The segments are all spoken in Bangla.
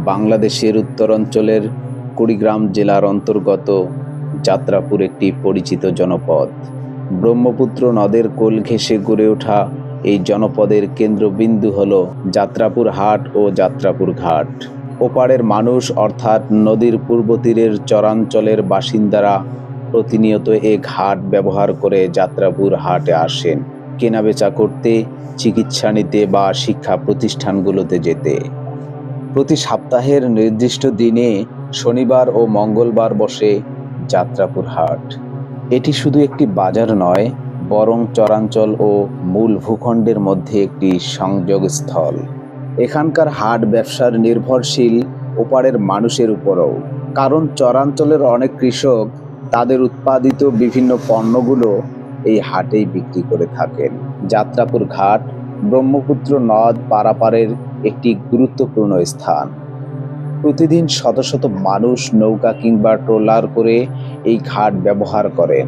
বাংলাদেশের উত্তরাঞ্চলের কুড়িগ্রাম জেলার অন্তর্গত যাত্রাপুর একটি পরিচিত জনপদ। ব্রহ্মপুত্র নদের কোল ঘেঁষে গড়ে ওঠা এই জনপদের কেন্দ্রবিন্দু হল যাত্রাপুর হাট ও যাত্রাপুর ঘাট। ওপারের মানুষ অর্থাৎ নদীর পূর্ব তীরের চরাঞ্চলের বাসিন্দারা প্রতিনিয়ত এ ঘাট ব্যবহার করে যাত্রাপুর হাটে আসেন কেনাবেচা করতে, চিকিৎসা নিতে বা শিক্ষা প্রতিষ্ঠানগুলোতে যেতে। প্রতি সপ্তাহের নির্দিষ্ট দিনে শনিবার ও মঙ্গলবার বসে যাত্রাপুর হাট। এটি শুধু একটি বাজার নয়, বরং চরাঞ্চল ও মূল ভূখণ্ডের মধ্যে একটি সংযোগস্থল। এখানকার হাট ব্যবসার নির্ভরশীল ওপারের মানুষের উপরও, কারণ চরাঞ্চলের অনেক কৃষক তাদের উৎপাদিত বিভিন্ন পণ্যগুলো এই হাটেই বিক্রি করে থাকেন। যাত্রাপুর ঘাট ব্রহ্মপুত্র নদ পারাপারের একটি গুরুত্বপূর্ণ স্থান। প্রতিদিন শত শত মানুষ নৌকা কিংবা ট্রলার করে এই ঘাট ব্যবহার করেন।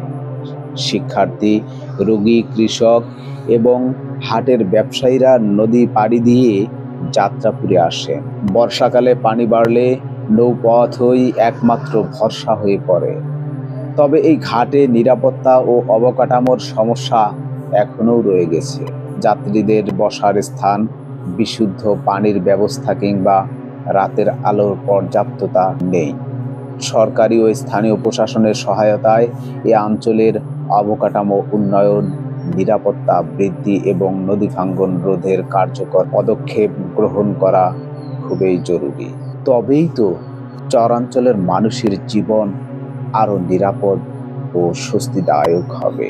শিক্ষার্থী, রোগী, কৃষক এবং হাটের ব্যবসায়ীরা নদী পাড়ি দিয়ে যাত্রাপুরে আসেন। বর্ষাকালে পানি বাড়লে নৌপথই একমাত্র ভরসা হয়ে পড়ে। তবে এই ঘাটে নিরাপত্তা ও অবকাঠামোর সমস্যা এখনও রয়ে গেছে। যাত্রীদের বসার স্থান, বিশুদ্ধ পানির ব্যবস্থা কিংবা রাতের আলোর পর্যাপ্ততা নেই। সরকারি ও স্থানীয় প্রশাসনের সহায়তায় এ অঞ্চলের অবকাঠামো উন্নয়ন, নিরাপত্তা বৃদ্ধি এবং নদী ভাঙ্গন রোধের কার্যকর পদক্ষেপ গ্রহণ করা খুবই জরুরি। তবেই তো চরাঞ্চলের মানুষের জীবন আরও নিরাপদ ও স্বস্তিদায়ক হবে।